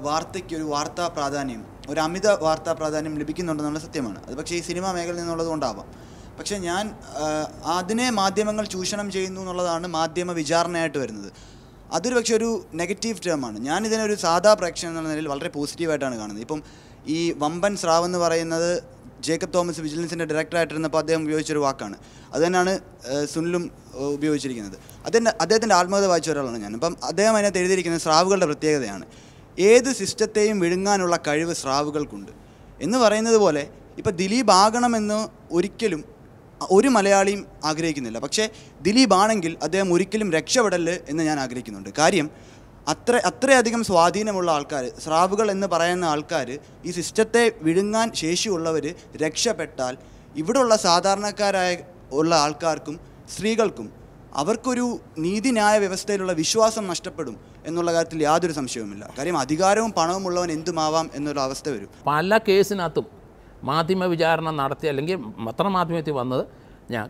വാർത്തയ്ക്ക് ഒരു വാർത്താ പ്രാധാന്യം, ഒരു അമിത വാർത്താ പ്രാധാന്യം ലഭിക്കുന്നുണ്ടെന്നുള്ള സത്യമാണ്. അത് പക്ഷേ ഈ സിനിമാ മേഖലയിൽ നിന്നുള്ളത് കൊണ്ടാവാം. പക്ഷേ ഞാൻ അതിനെ മാധ്യമങ്ങൾ ചൂഷണം ചെയ്യുന്നു എന്നുള്ളതാണ് മാധ്യമ വിചാരണയായിട്ട് വരുന്നത്. അതൊരു പക്ഷേ ഒരു നെഗറ്റീവ് ടേമാണ്. ഞാനിതിനൊരു സാധാ പ്രേക്ഷകൻ എന്നുള്ള നിലയിൽ വളരെ പോസിറ്റീവായിട്ടാണ് കാണുന്നത്. ഇപ്പം ഈ വമ്പൻ സ്രാവ് എന്ന് പറയുന്നത് ജേക്കബ് തോമസ് വിജിലൻസിൻ്റെ ഡയറക്ടറായിട്ടിരുന്നപ്പോൾ അദ്ദേഹം ഉപയോഗിച്ചൊരു വാക്കാണ്. അത് തന്നെയാണ് സുനിലും ഉപയോഗിച്ചിരിക്കുന്നത്. അദ്ദേഹത്തിൻ്റെ ആത്മകഥ വായിച്ച ഒരാളാണ് ഞാൻ. അപ്പം അദ്ദേഹം അതിനകത്ത് എഴുതിയിരിക്കുന്നത് സ്രാവുകളുടെ പ്രത്യേകതയാണ്. ഏത് സിസ്റ്റത്തെയും വിഴുങ്ങാനുള്ള കഴിവ് സ്രാവുകൾക്കുണ്ട് എന്ന് പറയുന്നത് പോലെ ഇപ്പോൾ ദിലീപ് ആകണമെന്ന് ഒരിക്കലും ഒരു മലയാളിയും ആഗ്രഹിക്കുന്നില്ല. പക്ഷേ ദിലീപ് ആണെങ്കിൽ അദ്ദേഹം ഒരിക്കലും രക്ഷപ്പെടല് എന്ന് ഞാൻ ആഗ്രഹിക്കുന്നുണ്ട്. കാര്യം അത്രയധികം സ്വാധീനമുള്ള ആൾക്കാർ, സ്രാവുകൾ എന്ന് പറയുന്ന ആൾക്കാർ, ഈ സിസ്റ്റത്തെ വിഴുങ്ങാൻ ശേഷിയുള്ളവർ രക്ഷപ്പെട്ടാൽ ഇവിടെയുള്ള സാധാരണക്കാരായ ഉള്ള ആൾക്കാർക്കും സ്ത്രീകൾക്കും അവർക്കൊരു നീതിന്യായ വ്യവസ്ഥയിലുള്ള വിശ്വാസം നഷ്ടപ്പെടും എന്നുള്ള കാര്യത്തിൽ യാതൊരു സംശയവുമില്ല. കാര്യം അധികാരവും പണവും ഉള്ളവൻ എന്തുമാവാം എന്നൊരു അവസ്ഥ വരും. പല കേസിനകത്തും മാധ്യമ വിചാരണ നടത്തി, അല്ലെങ്കിൽ പത്രമാധ്യമത്തിൽ വന്നത്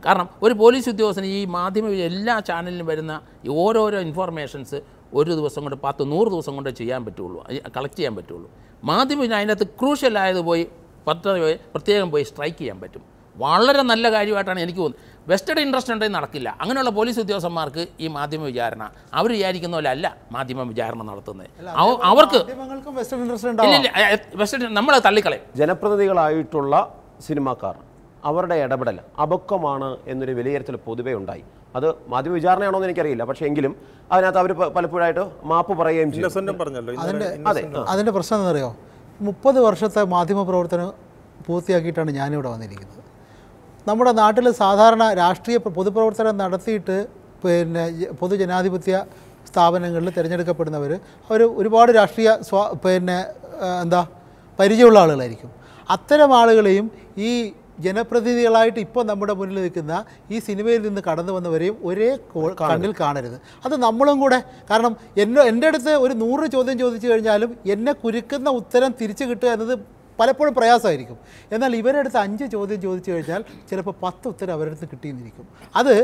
കാരണം ഒരു പോലീസ് ഉദ്യോഗസ്ഥന് ഈ എല്ലാ ചാനലിലും വരുന്ന ഓരോരോ ഇൻഫോർമേഷൻസ് ഒരു ദിവസം കൊണ്ട് 10-100 ദിവസം കൊണ്ട് ചെയ്യാൻ പറ്റുള്ളൂ, കളക്ട് ചെയ്യാൻ പറ്റുള്ളൂ. മാധ്യമം അതിനകത്ത് ക്രൂഷ്യലായത് പ്രത്യേകം പോയി സ്ട്രൈക്ക് ചെയ്യാൻ പറ്റും. വളരെ നല്ല കാര്യമായിട്ടാണ് എനിക്ക് തോന്നുന്നത്. വെസ്റ്റഡ് ഇൻട്രസ്റ്റ് ഉണ്ടെങ്കിൽ നടക്കില്ല. അങ്ങനെയുള്ള പോലീസ് ഉദ്യോഗസ്ഥന്മാർക്ക് ഈ മാധ്യമ വിചാരണ അവർ വിചാരിക്കുന്ന പോലെ അല്ല മാധ്യമ വിചാരണ നടത്തുന്നത്. അവർക്ക് വെസ്റ്റഡ് നമ്മൾ തള്ളിക്കളയും. ജനപ്രതിനിധികളായിട്ടുള്ള സിനിമാക്കാർ അവരുടെ ഇടപെടൽ അപക്വമാണ് എന്നൊരു വിലയിരുത്തൽ പൊതുവെ ഉണ്ടായി. അത് മാധ്യമ വിചാരണയാണോ എന്ന് എനിക്കറിയില്ല. പക്ഷേ എങ്കിലും അതിനകത്ത് അവർ പലപ്പോഴായിട്ട് മാപ്പ് പറയുകയും ചെയ്യും. അതിൻ്റെ പ്രശ്നം എന്താണെന്നറിയോ? 30 വർഷത്തെ മാധ്യമ പ്രവർത്തനം പൂർത്തിയാക്കിയിട്ടാണ് ഞാനിവിടെ വന്നിരിക്കുന്നത്. നമ്മുടെ നാട്ടിൽ സാധാരണ രാഷ്ട്രീയ പൊതുപ്രവർത്തനം നടത്തിയിട്ട് പൊതുജനാധിപത്യ സ്ഥാപനങ്ങളിൽ തിരഞ്ഞെടുക്കപ്പെടുന്നവർ അവർ ഒരുപാട് രാഷ്ട്രീയ പരിചയമുള്ള ആളുകളായിരിക്കും. അത്തരം ആളുകളെയും ഈ ജനപ്രതിനിധികളായിട്ട് ഇപ്പോൾ നമ്മുടെ മുന്നിൽ നിൽക്കുന്ന ഈ സിനിമയിൽ നിന്ന് കടന്നു വന്നവരെയും ഒരേ കണ്ണിൽ കാണരുത്. അത് നമ്മളും കൂടെ, കാരണം എൻ്റെ അടുത്ത് ഒരു 100 ചോദ്യം ചോദിച്ചു കഴിഞ്ഞാലും എന്നെ കുരുക്കുന്ന ഉത്തരം തിരിച്ചു കിട്ടുക എന്നത് പലപ്പോഴും പ്രയാസമായിരിക്കും. എന്നാൽ ഇവരെടുത്ത് 5 ചോദ്യം ചോദിച്ചു കഴിഞ്ഞാൽ ചിലപ്പോൾ 10 ഉത്തരം അവരെടുത്ത് കിട്ടിയെന്നിരിക്കും. അത്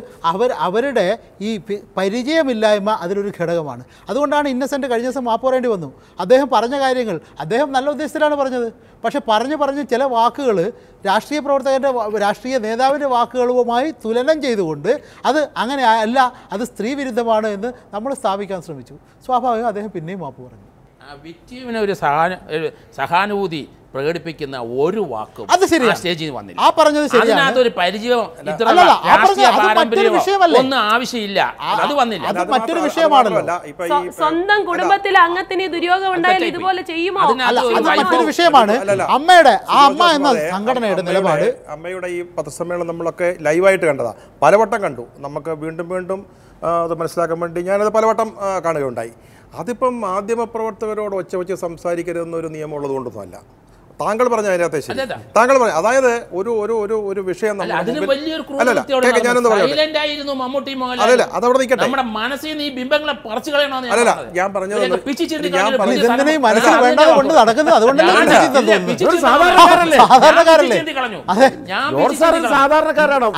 അവരുടെ ഈ പരിചയമില്ലായ്മ അതിലൊരു ഘടകമാണ്. അതുകൊണ്ടാണ് ഇന്നസെൻ്റ് കഴിഞ്ഞ ദിവസം മാപ്പ് പറയേണ്ടി വന്നു. അദ്ദേഹം പറഞ്ഞ കാര്യങ്ങൾ അദ്ദേഹം നല്ല ഉദ്ദേശത്തിലാണ് പറഞ്ഞത്. പക്ഷെ പറഞ്ഞ് ചില വാക്കുകൾ രാഷ്ട്രീയ പ്രവർത്തകൻ്റെ, രാഷ്ട്രീയ നേതാവിൻ്റെ വാക്കുകളുമായി തുലനം ചെയ്തുകൊണ്ട് അത് അങ്ങനെ അല്ല, അത് സ്ത്രീ വിരുദ്ധമാണ് എന്ന് നമ്മൾ സ്ഥാപിക്കാൻ ശ്രമിച്ചു. സ്വാഭാവികം അദ്ദേഹം പിന്നെയും മാപ്പ് പറഞ്ഞു. വിക്ടിമിന് ഒരു സഹാനുഭൂതി പ്രകടിപ്പിക്കുന്ന ഒരു വാക്കും സ്റ്റേജിൽ വന്നില്ല. അതിനകത്തൊരു പരിചയം ഒന്നും ആവശ്യമില്ല, അത് വന്നില്ല. അത് മറ്റൊരു വിഷയമാണല്ലോ. സ്വന്തം കുടുംബത്തിൽ അംഗത്തിന് ദുര്യോഗം ഉണ്ടായാൽ ഇതുപോലെ ചെയ്യുമോ? അത് മറ്റൊരു വിഷയമാണ്. അമ്മയുടെ അമ്മ എന്ന സംഘടനയുടെ നിലപാട്. അമ്മയുടെ ഈ പത്രസമ്മേളനം നമ്മളൊക്കെ ലൈവായിട്ട് കണ്ടതാ, പലവട്ടം കണ്ടു. നമുക്ക് വീണ്ടും അത് മനസ്സിലാക്കാൻ വേണ്ടി ഞാനത് പലവട്ടം കാണുകയുണ്ടായി. അതിപ്പം മാധ്യമപ്രവർത്തകരോട് ഒച്ച സംസാരിക്കരുതെന്നൊരു നിയമം ഉള്ളത് കൊണ്ടൊന്നുമല്ല. താങ്കൾ പറഞ്ഞ അതിനകത്തെ ശരി. താങ്കൾ പറഞ്ഞ അതായത് ഒരു വിഷയം അതവിടെ നിൽക്കട്ടെ. അല്ലല്ല, ഞാൻ പറഞ്ഞത് സാധാരണക്കാരാണോ?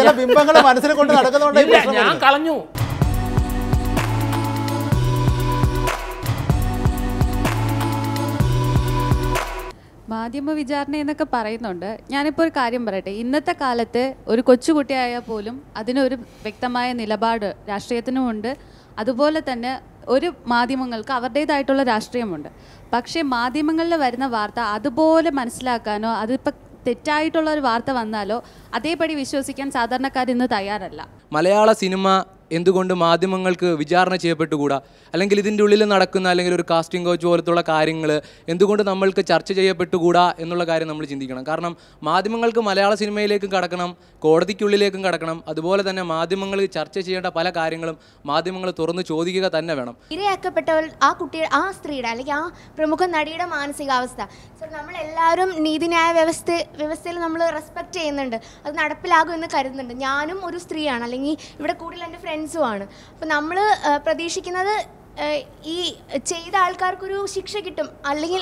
ചില ബിംബങ്ങൾ മനസ്സിൽ കൊണ്ട് നടക്കുന്നുണ്ട്. ഞാൻ കളഞ്ഞു. മാധ്യമ വിചാരണ എന്നൊക്കെ പറയുന്നുണ്ട്. ഞാനിപ്പോൾ ഒരു കാര്യം പറയട്ടെ. ഇന്നത്തെ കാലത്ത് ഒരു കൊച്ചുകുട്ടിയായാൽ പോലും അതിനൊരു വ്യക്തമായ നിലപാട് രാഷ്ട്രീയത്തിനുമുണ്ട്. അതുപോലെ തന്നെ ഒരു മാധ്യമങ്ങൾക്ക് അവരുടേതായിട്ടുള്ള രാഷ്ട്രീയമുണ്ട്. പക്ഷേ മാധ്യമങ്ങളിൽ വരുന്ന വാർത്ത അതുപോലെ മനസ്സിലാക്കാനോ അതിപ്പോൾ തെറ്റായിട്ടുള്ള ഒരു വാർത്ത വന്നാലോ അതേപടി വിശ്വസിക്കാൻ സാധാരണക്കാർ ഇന്ന് തയ്യാറല്ല. മലയാള സിനിമ എന്തുകൊണ്ട് മാധ്യമങ്ങൾക്ക് വിചാരണ ചെയ്യപ്പെട്ടുകൂടാ? അല്ലെങ്കിൽ ഇതിൻ്റെ ഉള്ളിൽ നടക്കുന്ന അല്ലെങ്കിൽ ഒരു കാസ്റ്റിംഗ് കോച്ച് പോലത്തുള്ള കാര്യങ്ങൾ എന്തുകൊണ്ട് നമ്മൾക്ക് ചർച്ച ചെയ്യപ്പെട്ടുകൂടാ എന്നുള്ള കാര്യം നമ്മൾ ചിന്തിക്കണം. കാരണം മാധ്യമങ്ങൾക്ക് മലയാള സിനിമയിലേക്കും കടക്കണം, കോടതിക്കുള്ളിലേക്കും കടക്കണം. അതുപോലെ തന്നെ മാധ്യമങ്ങൾ ചർച്ച ചെയ്യേണ്ട പല കാര്യങ്ങളും മാധ്യമങ്ങൾ തുറന്ന് ചോദിക്കുക തന്നെ വേണം. ഇരയാക്കപ്പെട്ടവൾ ആ സ്ത്രീയുടെ അല്ലെങ്കിൽ ആ പ്രമുഖ നടിയുടെ മാനസികാവസ്ഥ നമ്മളെല്ലാവരും നീതിന്യായ വ്യവസ്ഥയിൽ നമ്മൾ റെസ്പെക്റ്റ് ചെയ്യുന്നുണ്ട്, അത് നടപ്പിലാകും എന്ന് കരുതുന്നുണ്ട്. ഞാനും ഒരു സ്ത്രീയാണ്, അല്ലെങ്കിൽ ഇവിടെ കൂടുതൽ എൻ്റെ ഫ്രണ്ട്സുമാണ്. അപ്പോൾ നമ്മൾ പ്രതീക്ഷിക്കുന്നത് ഈ ചെയ്ത ആൾക്കാർക്കൊരു ശിക്ഷ കിട്ടും, അല്ലെങ്കിൽ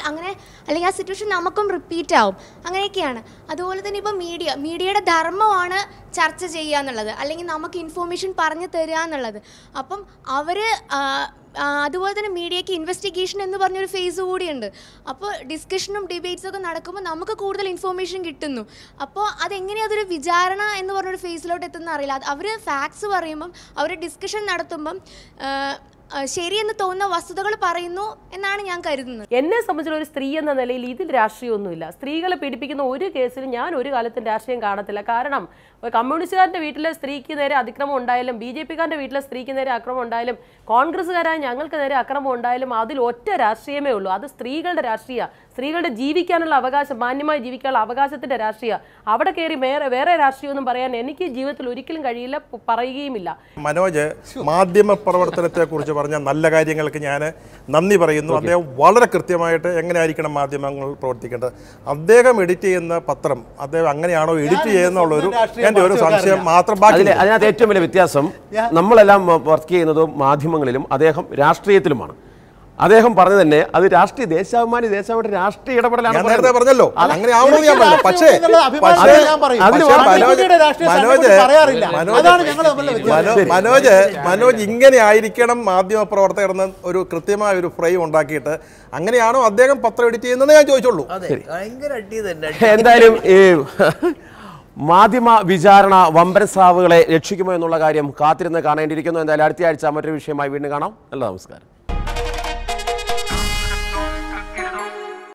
ആ സിറ്റുവേഷൻ നമുക്കും റിപ്പീറ്റ് ആവും, അങ്ങനെയൊക്കെയാണ്. അതുപോലെ തന്നെ ഇപ്പോൾ മീഡിയയുടെ ധർമ്മമാണ് ചർച്ച ചെയ്യുക എന്നുള്ളത്, അല്ലെങ്കിൽ നമുക്ക് ഇൻഫോർമേഷൻ പറഞ്ഞു തരിക എന്നുള്ളത്. അപ്പം അവർ അതുപോലെ തന്നെ മീഡിയയ്ക്ക് ഇൻവെസ്റ്റിഗേഷൻ എന്ന് പറഞ്ഞൊരു ഫേസ് കൂടിയുണ്ട്. അപ്പോൾ ഡിസ്കഷനും ഡിബേറ്റ്സൊക്കെ നടക്കുമ്പോൾ നമുക്ക് കൂടുതൽ ഇൻഫോർമേഷൻ കിട്ടുന്നു. അപ്പോൾ അതെങ്ങനെയാണ് അതൊരു വിചാരണ എന്ന് പറഞ്ഞൊരു ഫേസിലോട്ട് എത്തുന്ന അറിയില്ല. അവർ ഫാക്ട്സ് പറയുമ്പം അവർ ഡിസ്കഷൻ നടത്തുമ്പം ശരിയെന്ന് തോന്നുന്ന വസ്തുതകൾ പറയുന്നു എന്നാണ് ഞാൻ കരുതുന്നത്. എന്നെ സംബന്ധിച്ചുള്ള ഒരു സ്ത്രീ എന്ന നിലയിൽ ഇതിൽ രാഷ്ട്രീയമൊന്നുമില്ല. സ്ത്രീകളെ പീഡിപ്പിക്കുന്ന ഒരു കേസിലും ഞാൻ ഒരു കാലത്തും രാഷ്ട്രീയം കാണത്തില്ല. കാരണം കമ്മ്യൂണിസ്റ്റുകാരൻ്റെ വീട്ടിലെ സ്ത്രീക്ക് നേരെ അതിക്രമം ഉണ്ടായാലും BJP-കാരൻ്റെ വീട്ടിലെ സ്ത്രീക്ക് നേരെ അക്രമം ഉണ്ടായാലും കോൺഗ്രസ്സുകാരായ ഞങ്ങൾക്ക് നേരെ അക്രമം ഉണ്ടായാലും അതിൽ ഒറ്റ രാഷ്ട്രീയമേ ഉള്ളൂ. അത് സ്ത്രീകളുടെ രാഷ്ട്രീയ, സ്ത്രീകളുടെ ജീവിക്കാനുള്ള അവകാശം, മാന്യമായി ജീവിക്കാനുള്ള അവകാശത്തിൻ്റെ രാഷ്ട്രീയ. അവിടെ കയറി വേറെ രാഷ്ട്രീയമൊന്നും പറയാൻ എനിക്ക് ജീവിതത്തിൽ ഒരിക്കലും കഴിയില്ല, പറയുകയുമില്ല. മനോജ് മാധ്യമ പ്രവർത്തനത്തെ കുറിച്ച് പറഞ്ഞ നല്ല കാര്യങ്ങൾക്ക് ഞാൻ നന്ദി പറയുന്നു. അദ്ദേഹം വളരെ കൃത്യമായിട്ട് എങ്ങനെയായിരിക്കണം മാധ്യമങ്ങൾ പ്രവർത്തിക്കേണ്ടത്. അദ്ദേഹം എഡിറ്റ് ചെയ്യുന്ന പത്രം അദ്ദേഹം അങ്ങനെയാണോ എഡിറ്റ് ചെയ്യുന്നുള്ളൊരു എൻ്റെ ഒരു സംശയം മാത്രം ബാക്കി. അതിനകത്ത് ഏറ്റവും വലിയ വ്യത്യാസം, നമ്മളെല്ലാം വർക്ക് ചെയ്യുന്നതും മാധ്യമങ്ങളിലും അദ്ദേഹം രാഷ്ട്രീയത്തിലുമാണ്. അദ്ദേഹം പറഞ്ഞു തന്നെ അത് രാഷ്ട്രീയ ദേശാഭിമാനി രാഷ്ട്രീയ ഇടപെടലാണ്. നേരത്തെ പറഞ്ഞല്ലോ അങ്ങനെ ആവണമെന്ന് ഞാൻ പറഞ്ഞു. പക്ഷേ മനോജ് ഇങ്ങനെ ആയിരിക്കണം മാധ്യമ പ്രവർത്തകർ എന്ന ഒരു കൃത്യമായ ഒരു ഫ്രെയിം ഉണ്ടാക്കിയിട്ട് അങ്ങനെയാണോ അദ്ദേഹം പത്രം എഡിറ്റ് ചെയ്യുന്നത് ഞാൻ ചോദിച്ചുള്ളൂ. എന്തായാലും ഈ മാധ്യമ വിചാരണ വമ്പൻസ്രാവുകളെ രക്ഷിക്കുമോ എന്നുള്ള കാര്യം കാത്തിരുന്ന് കാണേണ്ടിയിരിക്കുന്നു. എന്തായാലും അടുത്ത ആഴ്ച മറ്റൊരു വിഷയമായി വീണ്ടും കാണാം. നല്ല നമസ്കാരം.